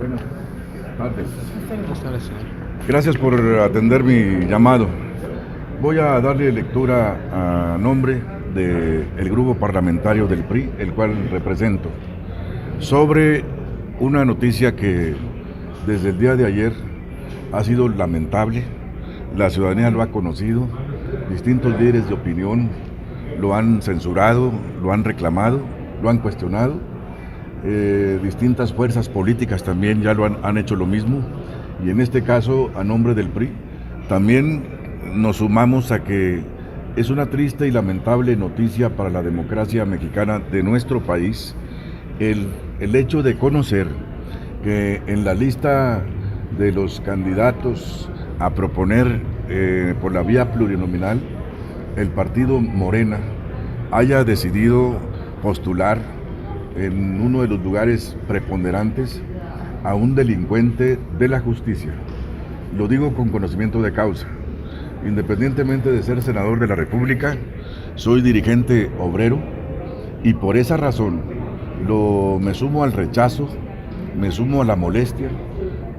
Buenas tardes. Buenas tardes, señor. Gracias por atender mi llamado. Voy a darle lectura a nombre del grupo parlamentario del PRI, el cual represento, sobre una noticia que desde el día de ayer ha sido lamentable. La ciudadanía lo ha conocido, distintos líderes de opinión lo han censurado, lo han reclamado, lo han cuestionado. Distintas fuerzas políticas también ya lo han hecho lo mismo, y en este caso, a nombre del PRI, también nos sumamos a que es una triste y lamentable noticia para la democracia mexicana de nuestro país el hecho de conocer que en la lista de los candidatos a proponer por la vía plurinominal, el partido Morena haya decidido postular en uno de los lugares preponderantes a un delincuente de la justicia. Lo digo con conocimiento de causa. Independientemente de ser senador de la República, soy dirigente obrero, y por esa razón me sumo al rechazo, me sumo a la molestia,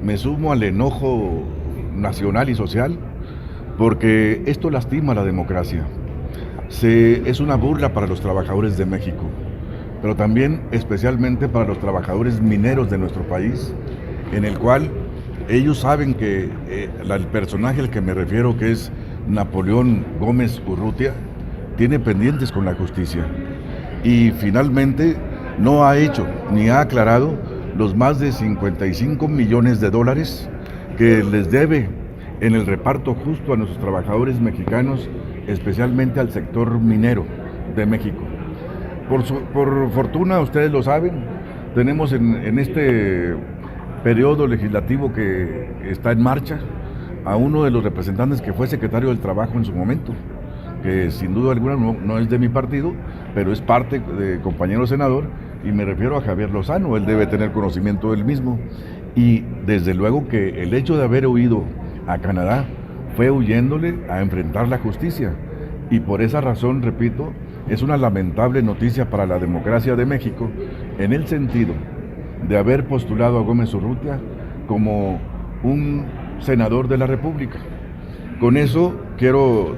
me sumo al enojo nacional y social, porque esto lastima a la democracia. Es una burla para los trabajadores de México, pero también especialmente para los trabajadores mineros de nuestro país, en el cual ellos saben que el personaje al que me refiero, que es Napoleón Gómez Urrutia, tiene pendientes con la justicia, y finalmente no ha hecho ni ha aclarado los más de 55 millones de dólares que les debe en el reparto justo a nuestros trabajadores mexicanos, especialmente al sector minero de México. Por fortuna, ustedes lo saben, tenemos en este periodo legislativo que está en marcha a uno de los representantes que fue secretario del Trabajo en su momento, que sin duda alguna no es de mi partido, pero es parte de compañero senador, y me refiero a Javier Lozano. Él debe tener conocimiento del mismo, y desde luego que el hecho de haber huido a Canadá fue huyéndole a enfrentar la justicia, y por esa razón, repito, es una lamentable noticia para la democracia de México, en el sentido de haber postulado a Gómez Urrutia como un senador de la República. Con eso quiero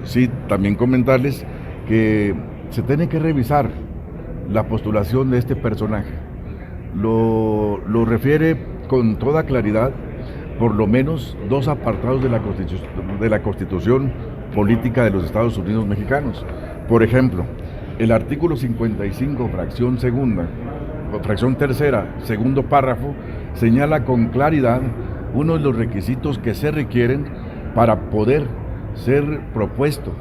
también comentarles que se tiene que revisar la postulación de este personaje. Lo refiere con toda claridad por lo menos dos apartados de la Constitución Política de los Estados Unidos Mexicanos. Por ejemplo, el artículo 55, fracción tercera, segundo párrafo, señala con claridad uno de los requisitos que se requieren para poder ser propuesto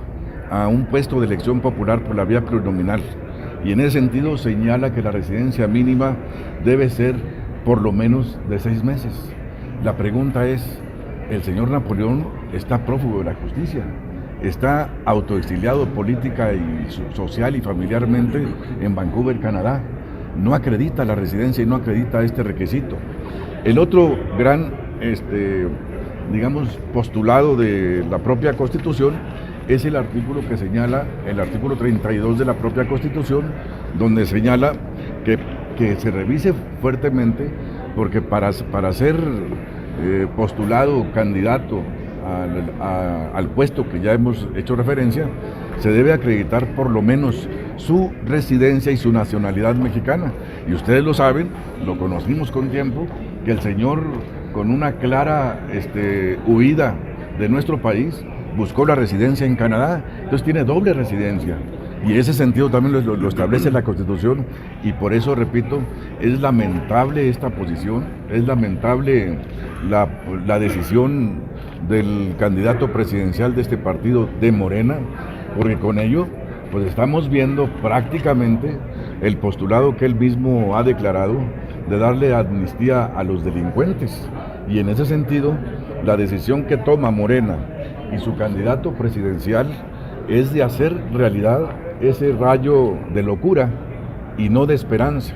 a un puesto de elección popular por la vía plurinominal. Y en ese sentido señala que la residencia mínima debe ser por lo menos de 6 meses. La pregunta es, el señor Napoleón está prófugo de la justicia, está autoexiliado política y social y familiarmente en Vancouver, Canadá. No acredita la residencia y no acredita este requisito. El otro gran, postulado de la propia Constitución es el artículo que señala, el artículo 32 de la propia Constitución, donde señala que se revise fuertemente, porque para ser postulado candidato al puesto que ya hemos hecho referencia, se debe acreditar por lo menos su residencia y su nacionalidad mexicana. Y ustedes lo saben, lo conocimos con tiempo, que el señor, con una clara huida de nuestro país, buscó la residencia en Canadá, entonces tiene doble residencia. Y ese sentido también lo establece la Constitución, y por eso, repito, es lamentable esta posición, es lamentable la decisión del candidato presidencial de este partido de Morena, porque con ello pues estamos viendo prácticamente el postulado que él mismo ha declarado de darle amnistía a los delincuentes. Y en ese sentido, la decisión que toma Morena y su candidato presidencial es de hacer realidad ese rayo de locura y no de esperanza,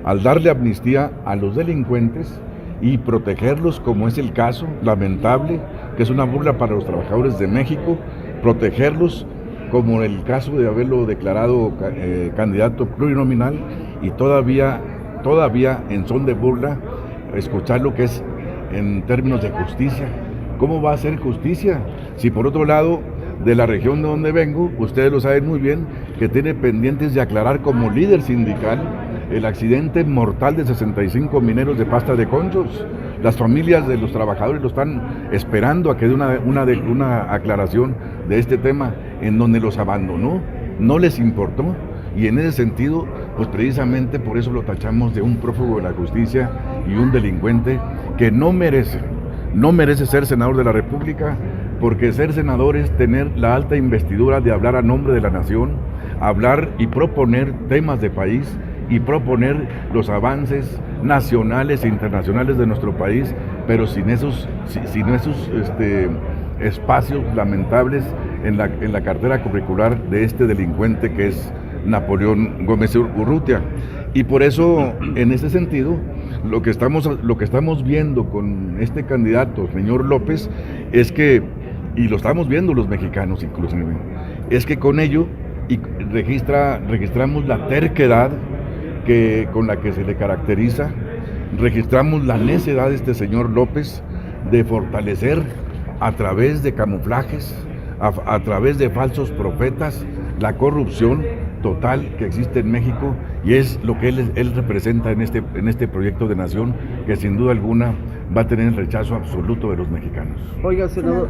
al darle amnistía a los delincuentes y protegerlos, como es el caso lamentable, que es una burla para los trabajadores de México, protegerlos como el caso de haberlo declarado candidato plurinominal, y todavía en son de burla escuchar lo que es en términos de justicia. ¿Cómo va a ser justicia? Si por otro lado, de la región de donde vengo, ustedes lo saben muy bien, que tiene pendientes de aclarar como líder sindical el accidente mortal de 65 mineros de Pasta de Conchos. Las familias de los trabajadores lo están esperando a que dé una aclaración de este tema, en donde los abandonó, no les importó, y en ese sentido, pues precisamente por eso lo tachamos de un prófugo de la justicia y un delincuente que no merece ser senador de la República, porque ser senador es tener la alta investidura de hablar a nombre de la nación, hablar y proponer temas de país y proponer los avances nacionales e internacionales de nuestro país, pero sin esos espacios lamentables en la cartera curricular de este delincuente que es Napoleón Gómez Urrutia. Y por eso, en ese sentido, lo que estamos viendo con este candidato, señor López, es que, y lo estamos viendo los mexicanos inclusive, es que con ello registramos la terquedad con la que se le caracteriza, registramos la necedad de este señor López de fortalecer a través de camuflajes, a través de falsos profetas, la corrupción total que existe en México, y es lo que él representa en este proyecto de nación, que sin duda alguna va a tener el rechazo absoluto de los mexicanos. Oiga, senador,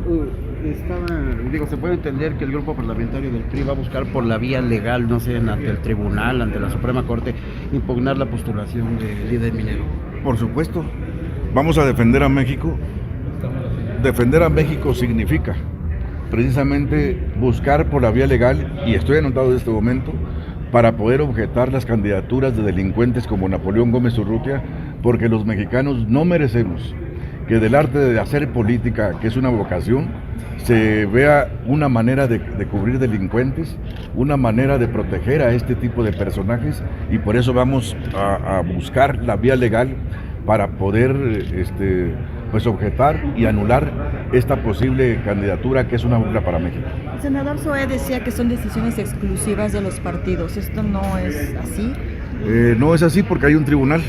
se puede entender que el grupo parlamentario del PRI va a buscar por la vía legal, no sé, ante el tribunal, ante la Suprema Corte, impugnar la postulación del líder minero. Por supuesto, vamos a defender a México. Defender a México significa precisamente buscar por la vía legal, y estoy anotado en este momento, para poder objetar las candidaturas de delincuentes como Napoleón Gómez Urrutia, porque los mexicanos no merecemos que del arte de hacer política, que es una vocación, se vea una manera de cubrir delincuentes, una manera de proteger a este tipo de personajes, y por eso vamos a buscar la vía legal para poder objetar y anular esta posible candidatura, que es una burla para México. El senador Zoé decía que son decisiones exclusivas de los partidos. ¿Esto no es así? No es así, porque hay un tribunal,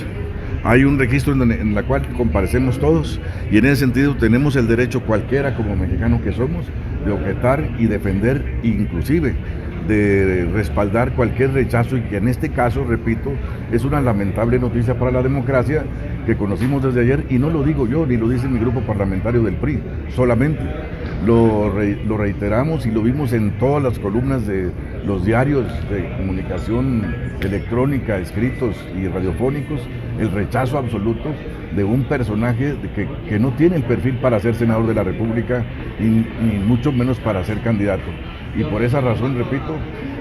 hay un registro en la cual comparecemos todos, y en ese sentido tenemos el derecho, cualquiera como mexicano que somos, de objetar y defender, inclusive de respaldar cualquier rechazo, y que en este caso, repito, es una lamentable noticia para la democracia que conocimos desde ayer, y no lo digo yo, ni lo dice mi grupo parlamentario del PRI, solamente lo reiteramos y lo vimos en todas las columnas de los diarios de comunicación electrónica, escritos y radiofónicos, el rechazo absoluto de un personaje que no tiene el perfil para ser senador de la República, y mucho menos para ser candidato. Y por esa razón, repito,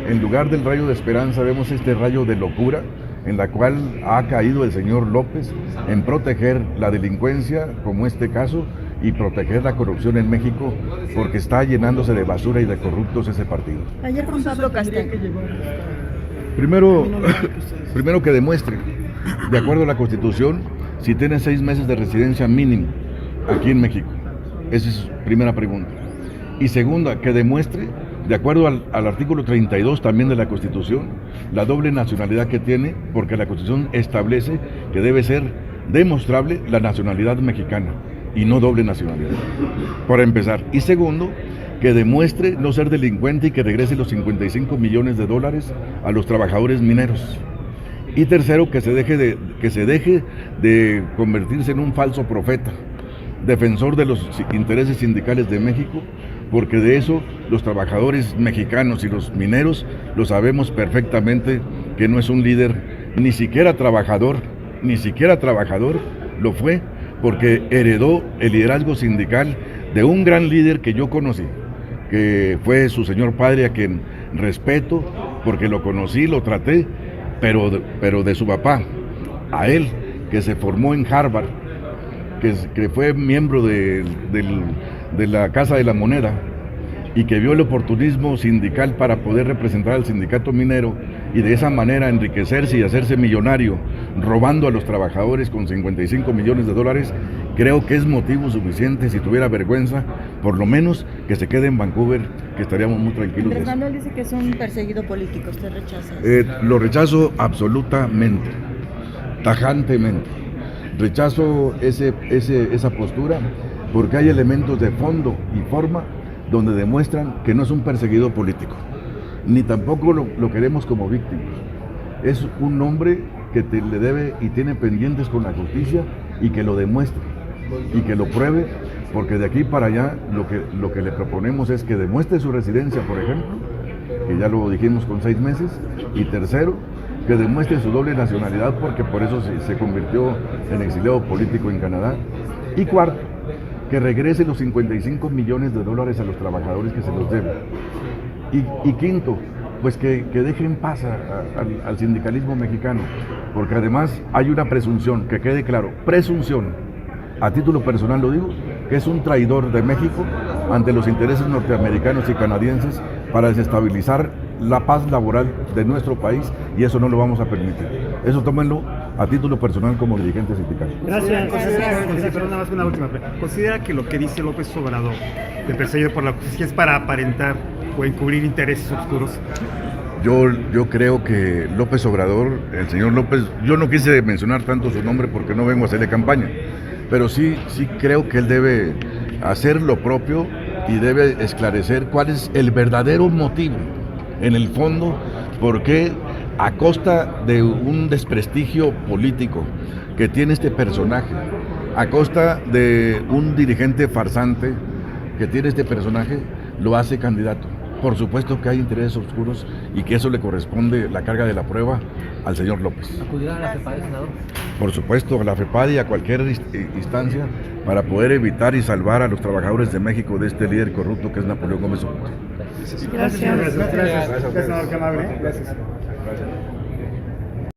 en lugar del rayo de esperanza vemos este rayo de locura, en la cual ha caído el señor López en proteger la delincuencia, como este caso, y proteger la corrupción en México, porque está llenándose de basura y de corruptos ese partido. Ayer con Pablo Castaño. Primero que demuestre, de acuerdo a la Constitución, si tiene 6 meses de residencia mínimo aquí en México. Esa es primera pregunta. Y segunda, que demuestre, de acuerdo al artículo 32 también de la Constitución, la doble nacionalidad que tiene, porque la Constitución establece que debe ser demostrable la nacionalidad mexicana y no doble nacionalidad, para empezar. Y segundo, que demuestre no ser delincuente y que regrese los 55 millones de dólares a los trabajadores mineros. Y tercero, que se deje de convertirse en un falso profeta, defensor de los intereses sindicales de México, porque de eso los trabajadores mexicanos y los mineros lo sabemos perfectamente, que no es un líder ni siquiera trabajador, lo fue, porque heredó el liderazgo sindical de un gran líder que yo conocí, que fue su señor padre, a quien respeto, porque lo conocí, lo traté, pero de su papá, a él, que se formó en Harvard, que fue miembro de la Casa de la Moneda, y que vio el oportunismo sindical para poder representar al sindicato minero y de esa manera enriquecerse y hacerse millonario, robando a los trabajadores con 55 millones de dólares, creo que es motivo suficiente, si tuviera vergüenza, por lo menos que se quede en Vancouver, que estaríamos muy tranquilos. Andrés Manuel dice que es un perseguido político, ¿usted rechaza eso? Lo rechazo absolutamente, tajantemente. Rechazo esa postura porque hay elementos de fondo y forma donde demuestran que no es un perseguido político, ni tampoco lo queremos como víctima. Es un hombre que le debe y tiene pendientes con la justicia y que lo demuestre y que lo pruebe, porque de aquí para allá lo que le proponemos es que demuestre su residencia, por ejemplo, que ya lo dijimos con 6 meses, y tercero, que demuestre su doble nacionalidad, porque por eso se convirtió en exiliado político en Canadá, y cuarto, que regrese los $55 millones a los trabajadores que se los deben, y quinto, pues que deje en paz al sindicalismo mexicano, porque además hay una presunción, que quede claro, presunción, a título personal lo digo, que es un traidor de México ante los intereses norteamericanos y canadienses para desestabilizar la paz laboral de nuestro país, y eso no lo vamos a permitir. Eso tómenlo a título personal como dirigente sindical. Gracias. Pero nada más una última pregunta. ¿Considera que lo que dice López Obrador, de perseguido por la justicia, es para aparentar o encubrir intereses oscuros? Yo creo que López Obrador, el señor López, yo no quise mencionar tanto su nombre porque no vengo a hacerle campaña, pero sí creo que él debe hacer lo propio y debe esclarecer cuál es el verdadero motivo, en el fondo, por qué a costa de un desprestigio político que tiene este personaje, a costa de un dirigente farsante que tiene este personaje, lo hace candidato. Por supuesto que hay intereses oscuros y que eso le corresponde la carga de la prueba al señor López. ¿Acudirá a la FEPADE, senador? Por supuesto, a la FEPADE y a cualquier instancia para poder evitar y salvar a los trabajadores de México de este líder corrupto que es Napoleón Gómez Obrador. Gracias. Gracias, senador Canable. Gracias.